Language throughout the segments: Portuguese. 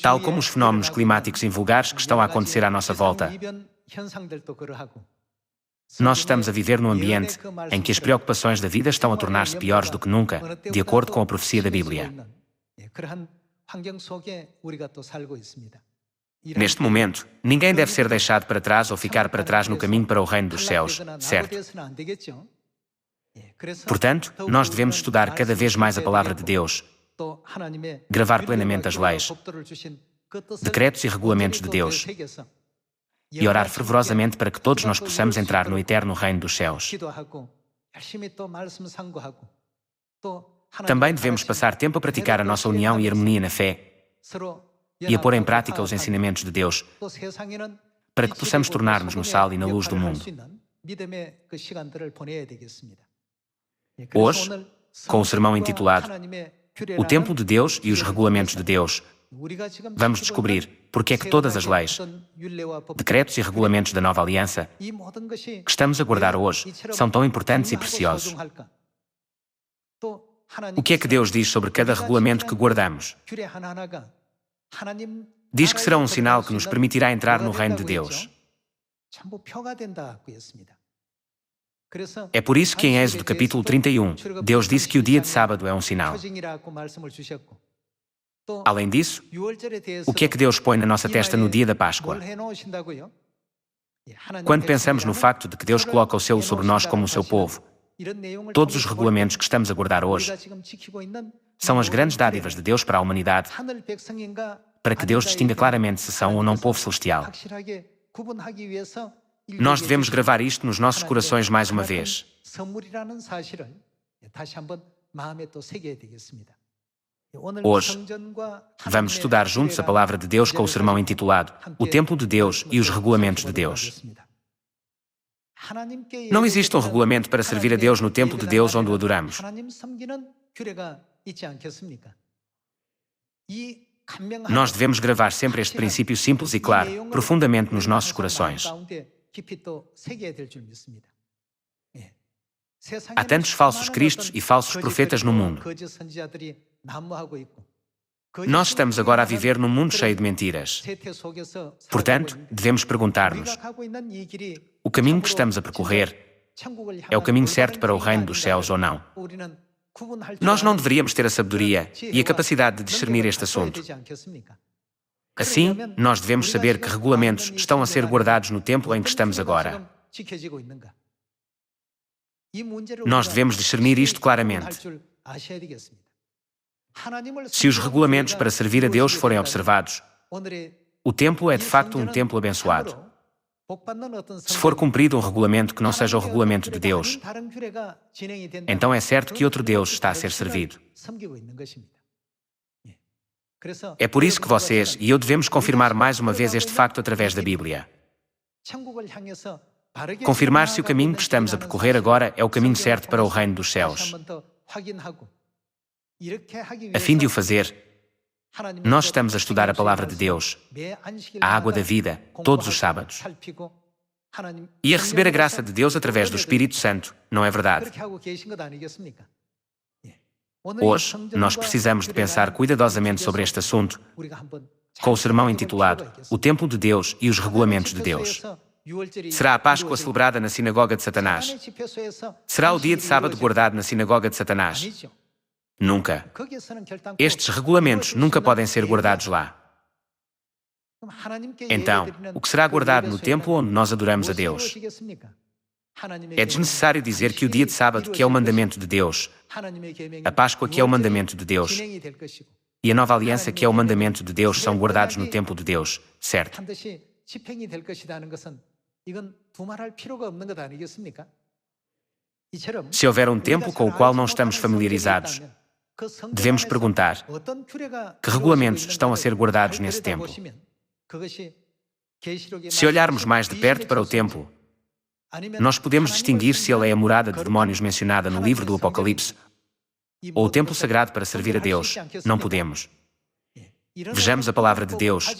tal como os fenómenos climáticos invulgares que estão a acontecer à nossa volta. Nós estamos a viver num ambiente em que as preocupações da vida estão a tornar-se piores do que nunca, de acordo com a profecia da Bíblia. Neste momento, ninguém deve ser deixado para trás ou ficar para trás no caminho para o reino dos céus, certo? Portanto, nós devemos estudar cada vez mais a palavra de Deus, gravar plenamente as leis, decretos e regulamentos de Deus e orar fervorosamente para que todos nós possamos entrar no eterno reino dos céus. Também devemos passar tempo a praticar a nossa união e harmonia na fé e a pôr em prática os ensinamentos de Deus para que possamos tornar-nos no sal e na luz do mundo. Hoje, com o sermão intitulado O Templo de Deus e os Regulamentos de Deus, vamos descobrir porque é que todas as leis, decretos e regulamentos da nova aliança que estamos a guardar hoje são tão importantes e preciosos. O que é que Deus diz sobre cada regulamento que guardamos? Diz que será um sinal que nos permitirá entrar no reino de Deus. É por isso que em Êxodo capítulo 31, Deus disse que o dia de sábado é um sinal. Além disso, o que é que Deus põe na nossa testa no dia da Páscoa? Quando pensamos no facto de que Deus coloca o selo sobre nós como o seu povo, todos os regulamentos que estamos a guardar hoje são as grandes dádivas de Deus para a humanidade, para que Deus distinga claramente se são ou não povo celestial. Nós devemos gravar isto nos nossos corações mais uma vez. Hoje, vamos estudar juntos a palavra de Deus com o sermão intitulado O Templo de Deus e os Regulamentos de Deus. Não existe um regulamento para servir a Deus no templo de Deus onde o adoramos. Nós devemos gravar sempre este princípio simples e claro, profundamente nos nossos corações. Há tantos falsos cristos e falsos profetas no mundo. Nós estamos agora a viver num mundo cheio de mentiras. Portanto, devemos perguntar-nos: o caminho que estamos a percorrer é o caminho certo para o reino dos céus ou não? Nós não deveríamos ter a sabedoria e a capacidade de discernir este assunto. Assim, nós devemos saber que regulamentos estão a ser guardados no templo em que estamos agora. Nós devemos discernir isto claramente. Se os regulamentos para servir a Deus forem observados, o templo é de facto um templo abençoado. Se for cumprido um regulamento que não seja o regulamento de Deus, então é certo que outro Deus está a ser servido. É por isso que vocês e eu devemos confirmar mais uma vez este facto através da Bíblia. Confirmar se o caminho que estamos a percorrer agora é o caminho certo para o reino dos céus. A fim de o fazer, nós estamos a estudar a palavra de Deus, a água da vida, todos os sábados. E a receber a graça de Deus através do Espírito Santo, não é verdade? Hoje, nós precisamos de pensar cuidadosamente sobre este assunto, com o sermão intitulado O Templo de Deus e os Regulamentos de Deus. Será a Páscoa celebrada na sinagoga de Satanás? Será o dia de sábado guardado na sinagoga de Satanás? Nunca. Estes regulamentos nunca podem ser guardados lá. Então, o que será guardado no templo onde nós adoramos a Deus? É desnecessário dizer que o dia de sábado, que é o mandamento de Deus, a Páscoa, que é o mandamento de Deus, e a nova aliança, que é o mandamento de Deus, são guardados no templo de Deus, certo? Se houver um templo com o qual não estamos familiarizados, devemos perguntar: que regulamentos estão a ser guardados nesse templo? Se olharmos mais de perto para o templo, nós podemos distinguir se ele é a morada de demónios mencionada no livro do Apocalipse ou o templo sagrado para servir a Deus. Não podemos. Vejamos a palavra de Deus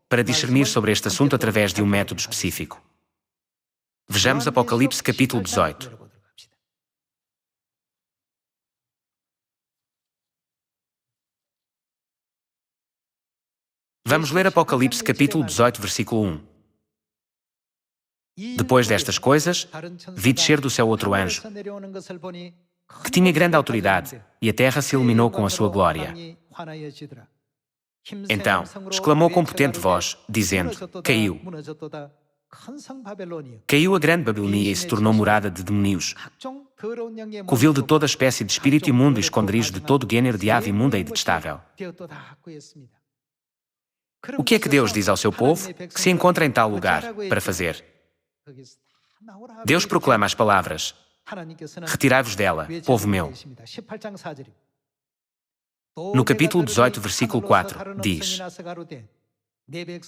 para discernir sobre este assunto através de um método específico. Vejamos Apocalipse capítulo 18. Vamos ler Apocalipse capítulo 18, versículo 1. Depois destas coisas, vi descer do céu outro anjo, que tinha grande autoridade, e a terra se iluminou com a sua glória. Então, exclamou com potente voz, dizendo: Caiu. Caiu a grande Babilonia e se tornou morada de demónios, covil de toda espécie de espírito imundo e esconderijo de todo gênero de ave imunda e detestável. O que é que Deus diz ao seu povo que se encontra em tal lugar para fazer? Deus proclama as palavras: Retirai-vos dela, povo meu. No capítulo 18, versículo 4, diz: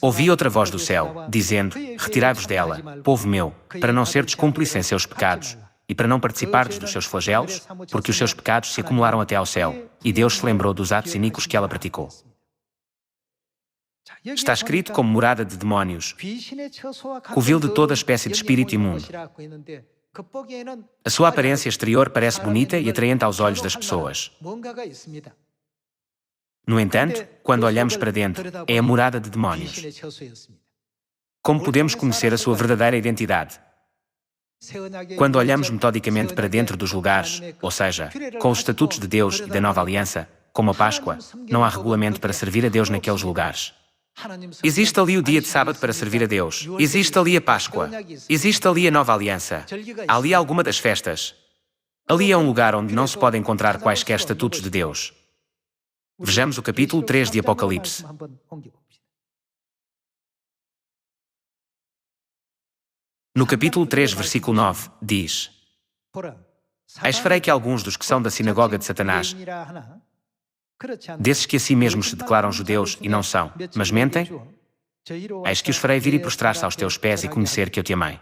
Ouvi outra voz do céu, dizendo: Retirai-vos dela, povo meu, para não serdes cúmplices em seus pecados, e para não participardes dos seus flagelos, porque os seus pecados se acumularam até ao céu, e Deus se lembrou dos atos iníquos que ela praticou. Está escrito como morada de demónios, covil de toda espécie de espírito imundo. A sua aparência exterior parece bonita e atraente aos olhos das pessoas. No entanto, quando olhamos para dentro, é a morada de demónios. Como podemos conhecer a sua verdadeira identidade? Quando olhamos metodicamente para dentro dos lugares, ou seja, com os estatutos de Deus e da nova aliança, como a Páscoa, não há regulamento para servir a Deus naqueles lugares. Existe ali o dia de sábado para servir a Deus. Existe ali a Páscoa. Existe ali a nova aliança. Há ali alguma das festas. Ali é um lugar onde não se pode encontrar quaisquer estatutos de Deus. Vejamos o capítulo 3 de Apocalipse. No capítulo 3, versículo 9, diz: Eis farei que alguns dos que são da sinagoga de Satanás, desses que a si mesmos se declaram judeus e não são, mas mentem, eis que os farei vir e prostrar-se aos teus pés e conhecer que eu te amei.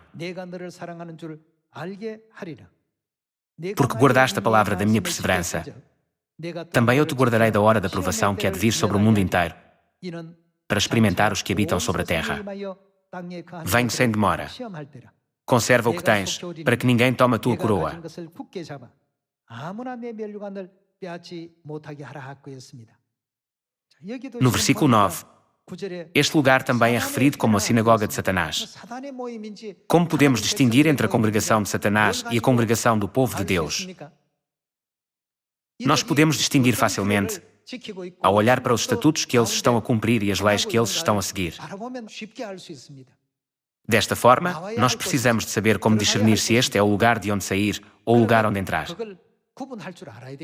Porque guardaste a palavra da minha perseverança, também eu te guardarei da hora da provação que há de vir sobre o mundo inteiro, para experimentar os que habitam sobre a terra. Venho sem demora. Conserva o que tens, para que ninguém tome a tua coroa. No versículo 9, este lugar também é referido como a sinagoga de Satanás. Como podemos distinguir entre a congregação de Satanás e a congregação do povo de Deus? Nós podemos distinguir facilmente ao olhar para os estatutos que eles estão a cumprir e as leis que eles estão a seguir. Desta forma, nós precisamos de saber como discernir se este é o lugar de onde sair ou o lugar onde entrar.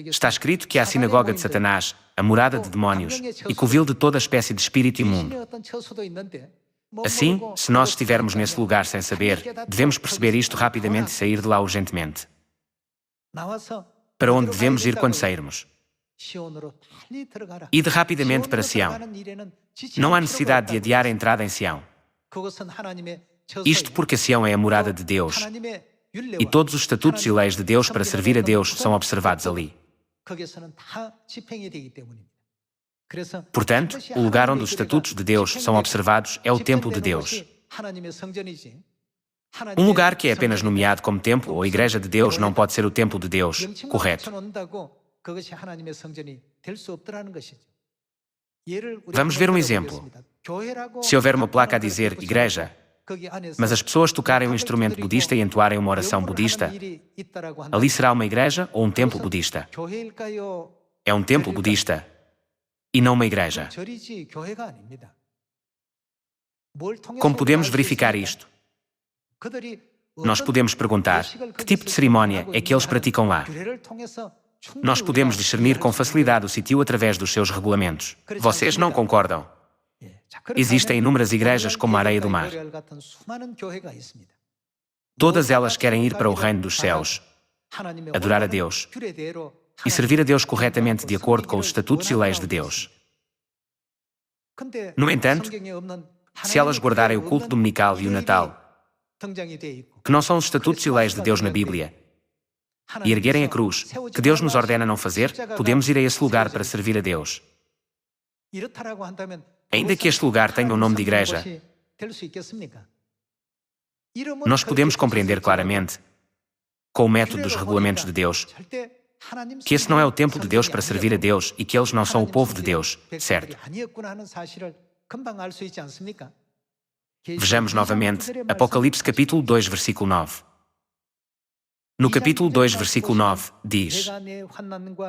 Está escrito que há a sinagoga de Satanás, a morada de demónios e covil de toda espécie de espírito imundo. Assim, se nós estivermos nesse lugar sem saber, devemos perceber isto rapidamente e sair de lá urgentemente. Para onde devemos ir quando sairmos? Ide rapidamente para Sião. Não há necessidade de adiar a entrada em Sião. Isto porque Sião é a morada de Deus, e todos os estatutos e leis de Deus para servir a Deus são observados ali. Portanto, o lugar onde os estatutos de Deus são observados é o templo de Deus. Um lugar que é apenas nomeado como templo ou igreja de Deus não pode ser o templo de Deus, correto? Vamos ver um exemplo. Se houver uma placa a dizer igreja, mas as pessoas tocarem um instrumento budista e entoarem uma oração budista, ali será uma igreja ou um templo budista? É um templo budista e não uma igreja. Como podemos verificar isto? Nós podemos perguntar que tipo de cerimónia é que eles praticam lá. Nós podemos discernir com facilidade o sítio através dos seus regulamentos. Vocês não concordam? Existem inúmeras igrejas como a areia do mar. Todas elas querem ir para o reino dos céus, adorar a Deus e servir a Deus corretamente de acordo com os estatutos e leis de Deus. No entanto, se elas guardarem o culto dominical e o Natal, que não são os estatutos e leis de Deus na Bíblia, e erguerem a cruz, que Deus nos ordena não fazer, podemos ir a esse lugar para servir a Deus. Ainda que este lugar tenha o nome de igreja, nós podemos compreender claramente, com o método dos regulamentos de Deus, que esse não é o templo de Deus para servir a Deus e que eles não são o povo de Deus, certo? Vejamos novamente Apocalipse capítulo 2, versículo 9. No capítulo 2, versículo 9, diz: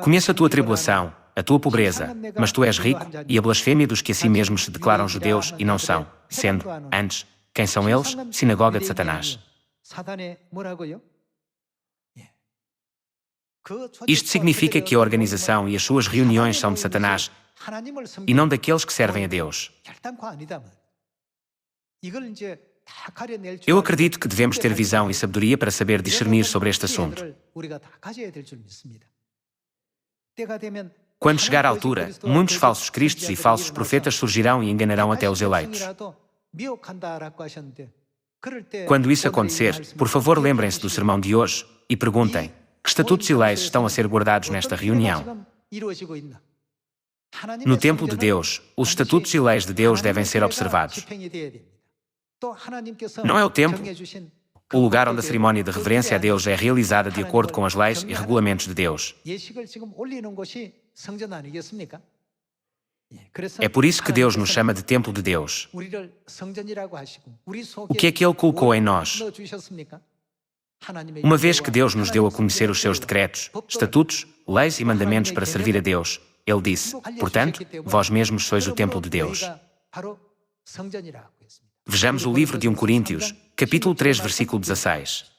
Conheço a tua tribulação, a tua pobreza, mas tu és rico, e a blasfêmia dos que a si mesmos se declaram judeus e não são, sendo, antes, quem são eles? Sinagoga de Satanás. Isto significa que a organização e as suas reuniões são de Satanás e não daqueles que servem a Deus. Eu acredito que devemos ter visão e sabedoria para saber discernir sobre este assunto. Quando chegar a altura, muitos falsos cristos e falsos profetas surgirão e enganarão até os eleitos. Quando isso acontecer, por favor lembrem-se do sermão de hoje e perguntem: que estatutos e leis estão a ser guardados nesta reunião? No templo de Deus, os estatutos e leis de Deus devem ser observados. Não é o templo, o lugar onde a cerimónia de reverência a Deus é realizada de acordo com as leis e regulamentos de Deus. É por isso que Deus nos chama de templo de Deus. O que é que Ele colocou em nós? Uma vez que Deus nos deu a conhecer os seus decretos, estatutos, leis e mandamentos para servir a Deus, Ele disse: portanto, vós mesmos sois o templo de Deus. Vejamos o livro de 1 Coríntios, capítulo 3, versículo 16.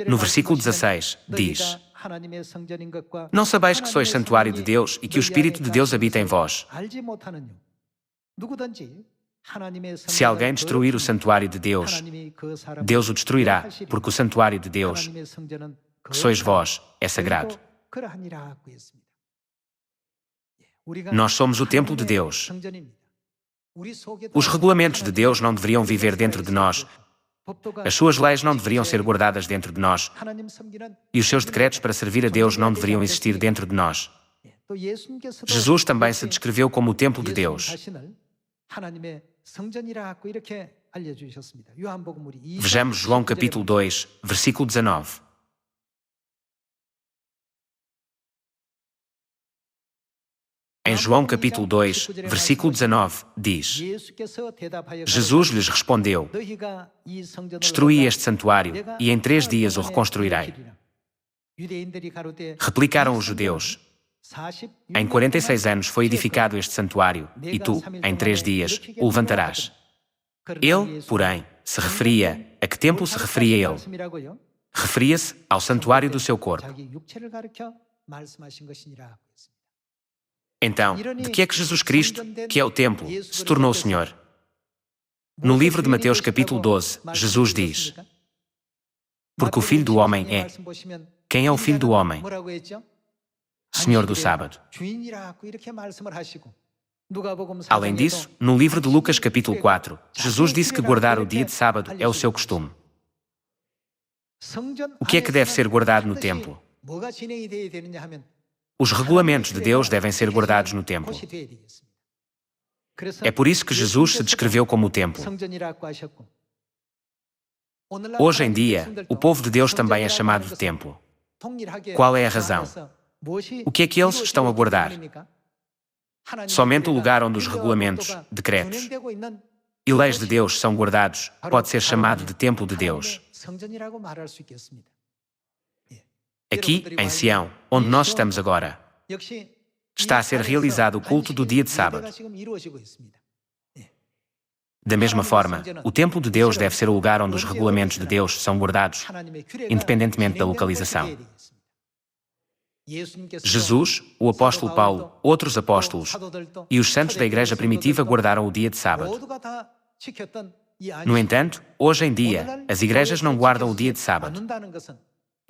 No versículo 16, diz: Não sabeis que sois santuário de Deus e que o Espírito de Deus habita em vós? Se alguém destruir o santuário de Deus, Deus o destruirá, porque o santuário de Deus, que sois vós, é sagrado. Nós somos o templo de Deus. Os regulamentos de Deus não deveriam viver dentro de nós. As suas leis não deveriam ser guardadas dentro de nós. E os seus decretos para servir a Deus não deveriam existir dentro de nós. Jesus também se descreveu como o templo de Deus. Vejamos João capítulo 2, versículo 19. Em João capítulo 2, versículo 19, diz: Jesus lhes respondeu: Destruí este santuário e em 3 dias o reconstruirei. Replicaram os judeus: Em 46 anos foi edificado este santuário e tu, em 3 dias, o levantarás. Ele, porém, se referia a que templo se referia ele? Referia-se ao santuário do seu corpo. Então, de que é que Jesus Cristo, que é o templo, se tornou o Senhor? No livro de Mateus capítulo 12, Jesus diz: Porque o Filho do Homem é... Quem é o Filho do Homem? Senhor do sábado. Além disso, no livro de Lucas capítulo 4, Jesus disse que guardar o dia de sábado é o seu costume. O que é que deve ser guardado no templo? Os regulamentos de Deus devem ser guardados no templo. É por isso que Jesus se descreveu como o templo. Hoje em dia, o povo de Deus também é chamado de templo. Qual é a razão? O que é que eles estão a guardar? Somente o lugar onde os regulamentos, decretos e leis de Deus são guardados pode ser chamado de templo de Deus. Aqui, em Sião, onde nós estamos agora, está a ser realizado o culto do dia de sábado. Da mesma forma, o templo de Deus deve ser o lugar onde os regulamentos de Deus são guardados, independentemente da localização. Jesus, o apóstolo Paulo, outros apóstolos e os santos da igreja primitiva guardaram o dia de sábado. No entanto, hoje em dia, as igrejas não guardam o dia de sábado.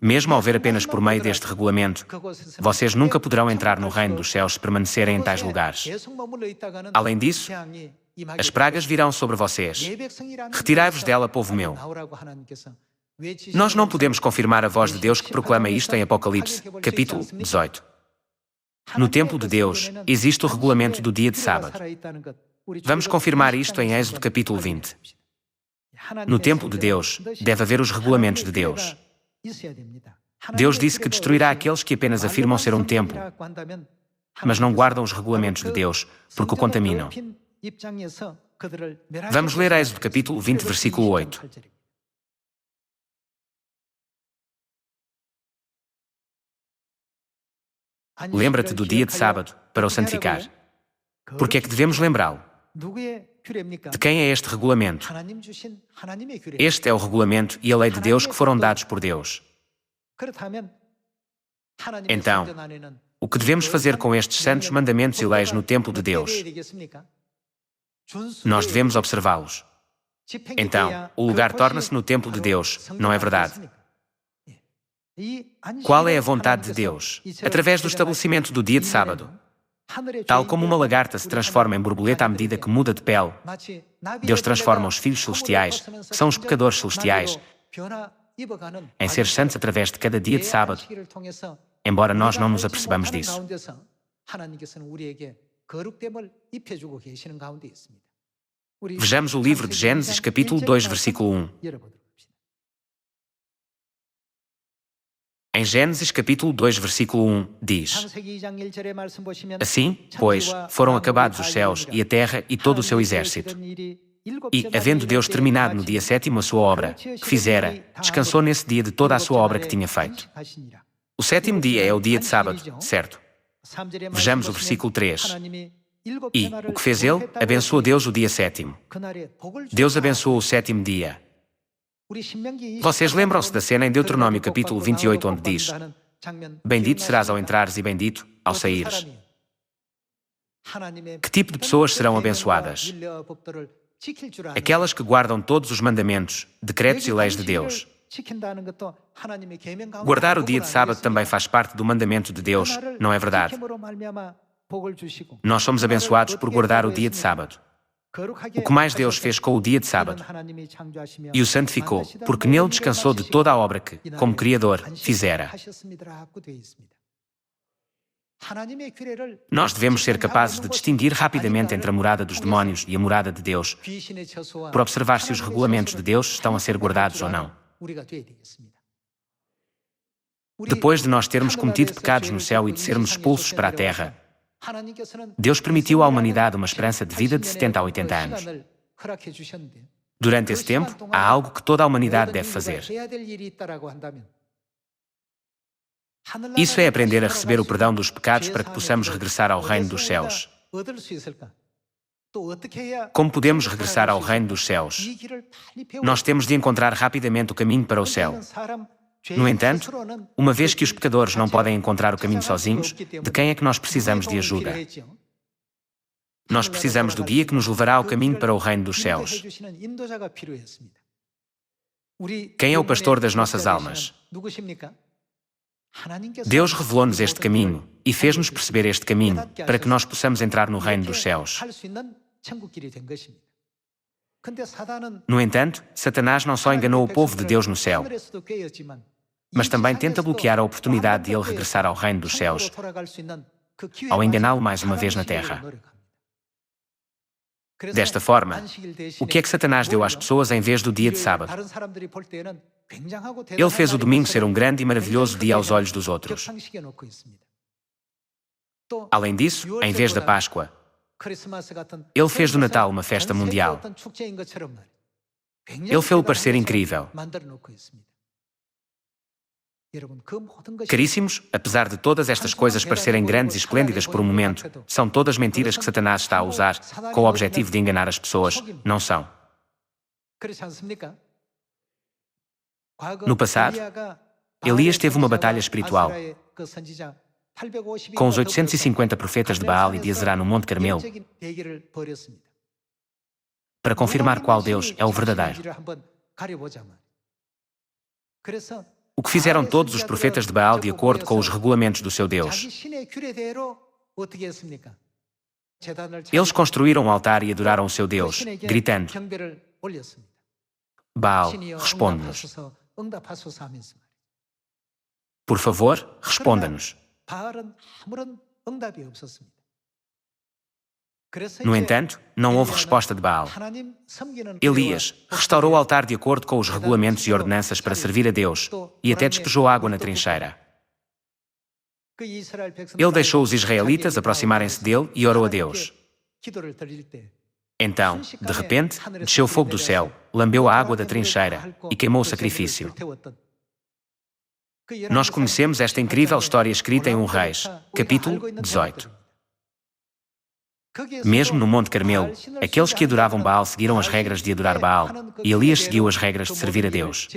Mesmo ao ver apenas por meio deste regulamento, vocês nunca poderão entrar no reino dos céus se permanecerem em tais lugares. Além disso, as pragas virão sobre vocês. Retirai-vos dela, povo meu. Nós não podemos confirmar a voz de Deus que proclama isto em Apocalipse, capítulo 18. No templo de Deus, existe o regulamento do dia de sábado. Vamos confirmar isto em Êxodo, capítulo 20. No templo de Deus, deve haver os regulamentos de Deus. Deus disse que destruirá aqueles que apenas afirmam ser um templo, mas não guardam os regulamentos de Deus, porque o contaminam. Vamos ler Êxodo capítulo 20, versículo 8. Lembra-te do dia de sábado, para o santificar. Porque é que devemos lembrá-lo? De quem é este regulamento? Este é o regulamento e a lei de Deus que foram dados por Deus. Então, o que devemos fazer com estes santos mandamentos e leis no templo de Deus? Nós devemos observá-los. Então, o lugar torna-se no templo de Deus, não é verdade? Qual é a vontade de Deus? Através do estabelecimento do dia de sábado. Tal como uma lagarta se transforma em borboleta à medida que muda de pele, Deus transforma os filhos celestiais, que são os pecadores celestiais, em ser santos através de cada dia de sábado, embora nós não nos apercebamos disso. Vejamos o livro de Gênesis, capítulo 2, versículo 1. Em Gênesis capítulo 2, versículo 1, diz: Assim, pois, foram acabados os céus e a terra e todo o seu exército. E, havendo Deus terminado no dia 7º a sua obra, que fizera, descansou nesse dia de toda a sua obra que tinha feito. O 7º dia é o dia de sábado, certo? Vejamos o versículo 3. E, o que fez ele? Abençoou Deus o dia 7º. Deus abençoou o 7º dia. Vocês lembram-se da cena em Deuteronômio capítulo 28, onde diz: Bendito serás ao entrares e bendito ao saíres. Que tipo de pessoas serão abençoadas? Aquelas que guardam todos os mandamentos, decretos e leis de Deus. Guardar o dia de sábado também faz parte do mandamento de Deus, não é verdade? Nós somos abençoados por guardar o dia de sábado. O que mais Deus fez com o dia de sábado? E o santificou, porque nele descansou de toda a obra que, como Criador, fizera. Nós devemos ser capazes de distinguir rapidamente entre a morada dos demónios e a morada de Deus, por observar se os regulamentos de Deus estão a ser guardados ou não. Depois de nós termos cometido pecados no céu e de sermos expulsos para a terra, Deus permitiu à humanidade uma esperança de vida de 70 a 80 anos. Durante esse tempo, há algo que toda a humanidade deve fazer. Isso é aprender a receber o perdão dos pecados para que possamos regressar ao reino dos céus. Como podemos regressar ao reino dos céus? Nós temos de encontrar rapidamente o caminho para o céu. No entanto, uma vez que os pecadores não podem encontrar o caminho sozinhos, de quem é que nós precisamos de ajuda? Nós precisamos do guia que nos levará ao caminho para o reino dos céus. Quem é o pastor das nossas almas? Deus revelou-nos este caminho e fez-nos perceber este caminho para que nós possamos entrar no reino dos céus. No entanto, Satanás não só enganou o povo de Deus no céu, mas também tenta bloquear a oportunidade de ele regressar ao reino dos céus, ao enganá-lo mais uma vez na terra. Desta forma, o que é que Satanás deu às pessoas em vez do dia de sábado? Ele fez o domingo ser um grande e maravilhoso dia aos olhos dos outros. Além disso, em vez da Páscoa, ele fez do Natal uma festa mundial. Ele fez-o parecer incrível. Caríssimos, apesar de todas estas coisas parecerem grandes e esplêndidas por um momento, são todas mentiras que Satanás está a usar com o objetivo de enganar as pessoas. Não são. No passado, Elias teve uma batalha espiritual com os 850 profetas de Baal e de Azerá no Monte Carmelo para confirmar qual Deus é o verdadeiro. O que fizeram todos os profetas de Baal de acordo com os regulamentos do seu Deus? Eles construíram um altar e adoraram o seu Deus, gritando: Baal, responde-nos. Por favor, responda-nos. No entanto, não houve resposta de Baal. Elias restaurou o altar de acordo com os regulamentos e ordenanças para servir a Deus e até despejou água na trincheira. Ele deixou os israelitas aproximarem-se dele e orou a Deus. Então, de repente, desceu fogo do céu, lambeu a água da trincheira e queimou o sacrifício. Nós conhecemos esta incrível história escrita em 1 Reis, capítulo 18. Mesmo no Monte Carmelo, aqueles que adoravam Baal seguiram as regras de adorar Baal, e Elias seguiu as regras de servir a Deus.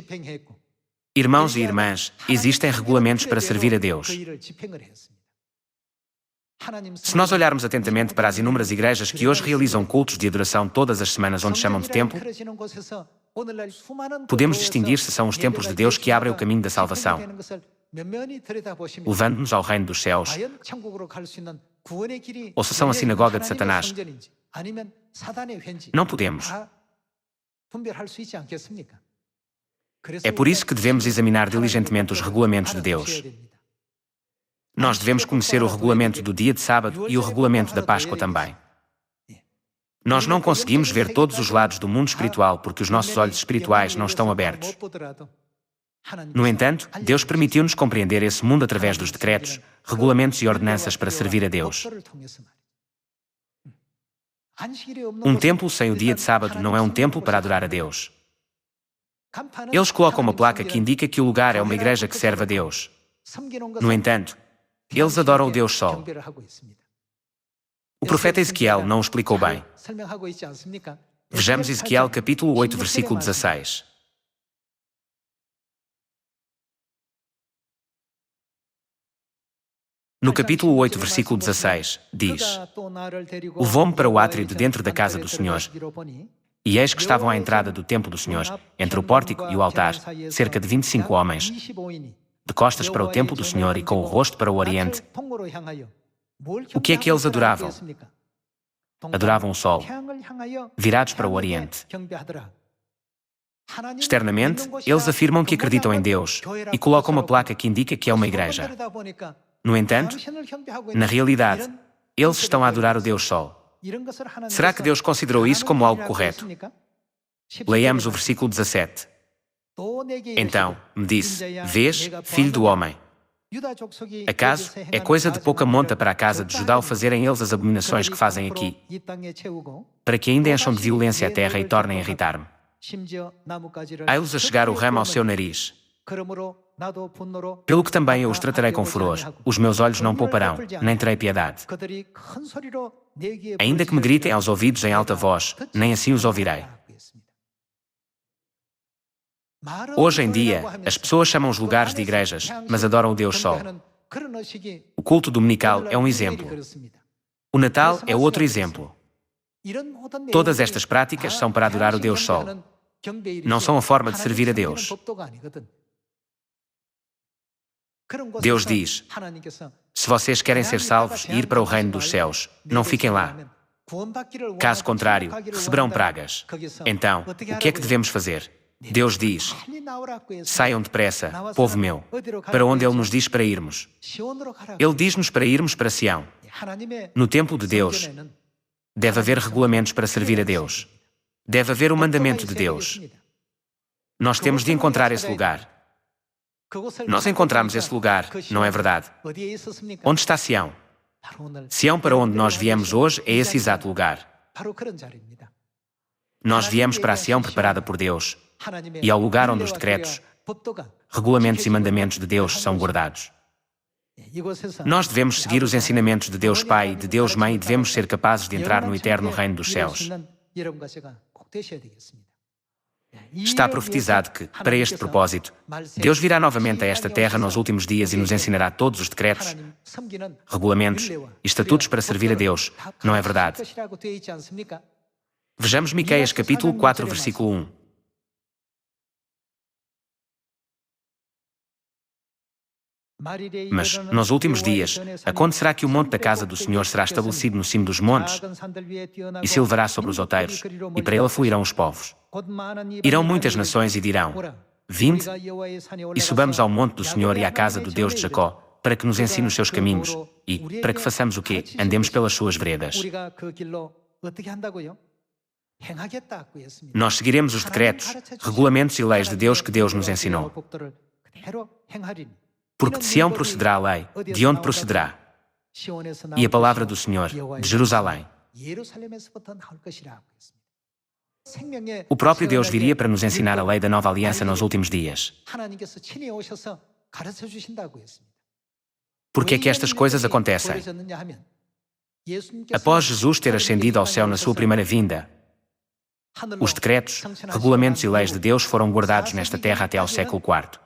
Irmãos e irmãs, existem regulamentos para servir a Deus. Se nós olharmos atentamente para as inúmeras igrejas que hoje realizam cultos de adoração todas as semanas onde chamam de templo, podemos distinguir se são os templos de Deus que abrem o caminho da salvação, levando-nos ao reino dos céus, ou se são a sinagoga de Satanás. Não podemos. É por isso que devemos examinar diligentemente os regulamentos de Deus. Nós devemos conhecer o regulamento do dia de sábado e o regulamento da Páscoa também. Nós não conseguimos ver todos os lados do mundo espiritual porque os nossos olhos espirituais não estão abertos. No entanto, Deus permitiu-nos compreender esse mundo através dos decretos, regulamentos e ordenanças para servir a Deus. Um templo sem o dia de sábado não é um templo para adorar a Deus. Eles colocam uma placa que indica que o lugar é uma igreja que serve a Deus. No entanto, eles adoram o Deus Sol. O profeta Ezequiel não o explicou bem. Vejamos Ezequiel capítulo 8, versículo 16. No capítulo 8, versículo 16, diz: Levou-me para o átrio de dentro da casa do Senhor, e eis que estavam à entrada do templo do Senhor, entre o pórtico e o altar, cerca de 25 homens, de costas para o templo do Senhor e com o rosto para o oriente. O que é que eles adoravam? Adoravam o sol, virados para o oriente. Externamente, eles afirmam que acreditam em Deus e colocam uma placa que indica que é uma igreja. No entanto, na realidade, eles estão a adorar o Deus Sol. Será que Deus considerou isso como algo correto? Leiamos o versículo 17. Então me disse: Vês, filho do homem, acaso é coisa de pouca monta para a casa de Judá o fazerem eles as abominações que fazem aqui, para que ainda encham de violência a terra e tornem a irritar-me? Ai-los a chegar o ramo ao seu nariz. Pelo que também eu os tratarei com furor, os meus olhos não pouparão, nem terei piedade. Ainda que me gritem aos ouvidos em alta voz, nem assim os ouvirei. Hoje em dia, as pessoas chamam os lugares de igrejas, mas adoram o Deus Sol. O culto dominical é um exemplo. O Natal é outro exemplo. Todas estas práticas são para adorar o Deus Sol. Não são a forma de servir a Deus. Deus diz: se vocês querem ser salvos e ir para o reino dos céus, não fiquem lá. Caso contrário, receberão pragas. Então, o que é que devemos fazer? Deus diz: saiam depressa, povo meu, para onde Ele nos diz para irmos. Ele diz-nos para irmos para Sião. No templo de Deus, deve haver regulamentos para servir a Deus. Deve haver o mandamento de Deus. Nós temos de encontrar esse lugar. Nós encontramos esse lugar, não é verdade? Onde está Sião? Sião para onde nós viemos hoje é esse exato lugar. Nós viemos para a Sião preparada por Deus e ao lugar onde os decretos, regulamentos e mandamentos de Deus são guardados. Nós devemos seguir os ensinamentos de Deus Pai e de Deus Mãe e devemos ser capazes de entrar no eterno reino dos céus. Está profetizado que, para este propósito, Deus virá novamente a esta terra nos últimos dias e nos ensinará todos os decretos, regulamentos e estatutos para servir a Deus, não é verdade? Vejamos Miqueias capítulo 4, versículo 1. Mas, nos últimos dias, acontecerá que o monte da casa do Senhor será estabelecido no cimo dos montes e se elevará sobre os outeiros, e para ele afluirão os povos. Irão muitas nações e dirão: Vinde e subamos ao monte do Senhor e à casa do Deus de Jacó, para que nos ensine os seus caminhos e, para que façamos o quê? Andemos pelas suas veredas. Nós seguiremos os decretos, regulamentos e leis de Deus que Deus nos ensinou. Porque de Sião procederá a lei, de onde procederá? E a palavra do Senhor, de Jerusalém. O próprio Deus viria para nos ensinar a lei da nova aliança nos últimos dias. Por que é que estas coisas acontecem? Após Jesus ter ascendido ao céu na sua primeira vinda, os decretos, regulamentos e leis de Deus foram guardados nesta terra até ao século IV.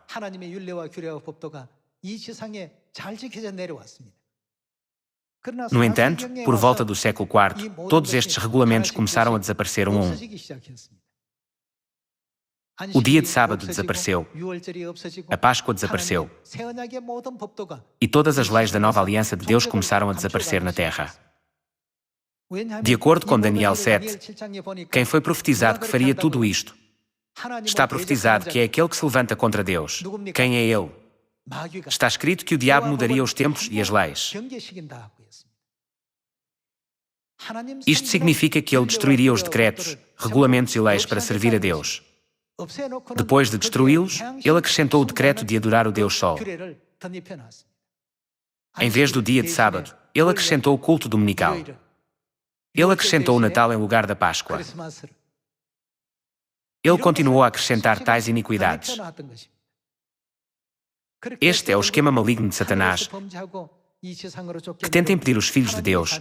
No entanto, por volta do século IV, todos estes regulamentos começaram a desaparecer um a um. O dia de sábado desapareceu, a Páscoa desapareceu, e todas as leis da nova aliança de Deus começaram a desaparecer na terra. De acordo com Daniel 7, quem foi profetizado que faria tudo isto? Está profetizado que é aquele que se levanta contra Deus. Quem é ele? Está escrito que o diabo mudaria os tempos e as leis. Isto significa que ele destruiria os decretos, regulamentos e leis para servir a Deus. Depois de destruí-los, ele acrescentou o decreto de adorar o Deus Sol. Em vez do dia de sábado, ele acrescentou o culto dominical. Ele acrescentou o Natal em lugar da Páscoa. Ele continuou a acrescentar tais iniquidades. Este é o esquema maligno de Satanás, que tenta impedir os filhos de Deus,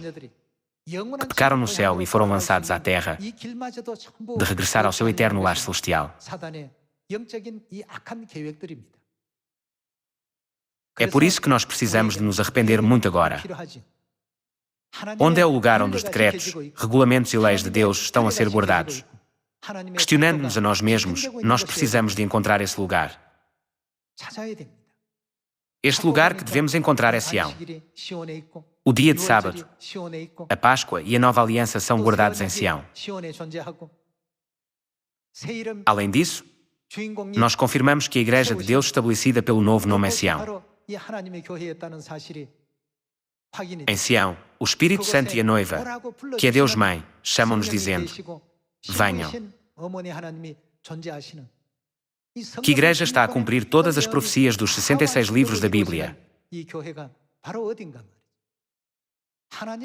que pecaram no céu e foram lançados à terra, de regressar ao seu eterno lar celestial. É por isso que nós precisamos de nos arrepender muito agora. Onde é o lugar onde os decretos, regulamentos e leis de Deus estão a ser guardados? Questionando-nos a nós mesmos, nós precisamos de encontrar esse lugar. Este lugar que devemos encontrar é Sião. O dia de sábado, a Páscoa e a nova aliança são guardados em Sião. Além disso, nós confirmamos que a Igreja de Deus estabelecida pelo novo nome é Sião. Em Sião, o Espírito Santo e a noiva, que é Deus Mãe, chamam-nos dizendo: venham. Que igreja está a cumprir todas as profecias dos 66 livros da Bíblia?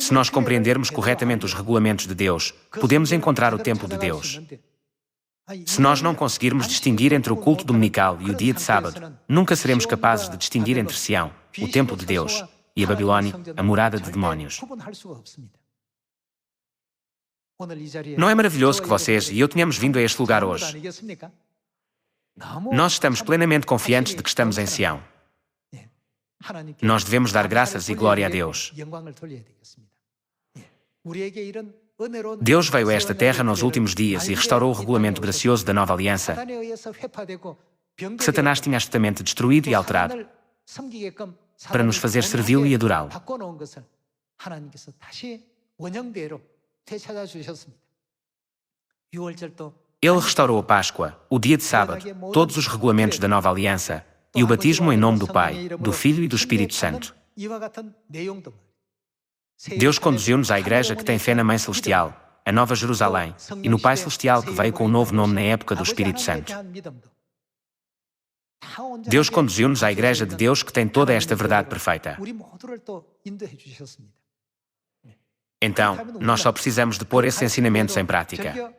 Se nós compreendermos corretamente os regulamentos de Deus, podemos encontrar o templo de Deus. Se nós não conseguirmos distinguir entre o culto dominical e o dia de sábado, nunca seremos capazes de distinguir entre Sião, o templo de Deus, e a Babilônia, a morada de demónios. Não é maravilhoso que vocês e eu tenhamos vindo a este lugar hoje? Nós estamos plenamente confiantes de que estamos em Sião. Nós devemos dar graças e glória a Deus. Deus veio a esta terra nos últimos dias e restaurou o regulamento gracioso da nova aliança, que Satanás tinha astutamente destruído e alterado, para nos fazer servi-lo e adorá-lo. Ele restaurou a Páscoa, o dia de sábado, todos os regulamentos da nova aliança e o batismo em nome do Pai, do Filho e do Espírito Santo. Deus conduziu-nos à Igreja que tem fé na Mãe Celestial, a Nova Jerusalém, e no Pai Celestial que veio com um novo nome na época do Espírito Santo. Deus conduziu-nos à Igreja de Deus que tem toda esta verdade perfeita. Então, nós só precisamos de pôr esses ensinamentos em prática.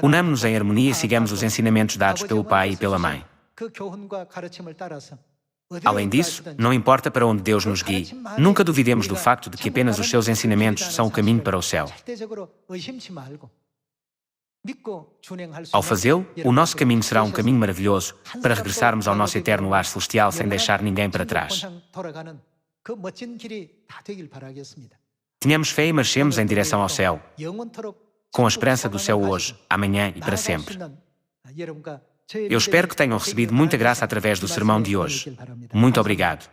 Unamo-nos em harmonia e sigamos os ensinamentos dados pelo Pai e pela Mãe. Além disso, não importa para onde Deus nos guie, nunca duvidemos do facto de que apenas os seus ensinamentos são o caminho para o céu. Ao fazê-lo, o nosso caminho será um caminho maravilhoso para regressarmos ao nosso eterno lar celestial sem deixar ninguém para trás. Tenhamos fé e marchemos em direção ao céu, com a esperança do céu hoje, amanhã e para sempre. Eu espero que tenham recebido muita graça através do sermão de hoje. Muito obrigado.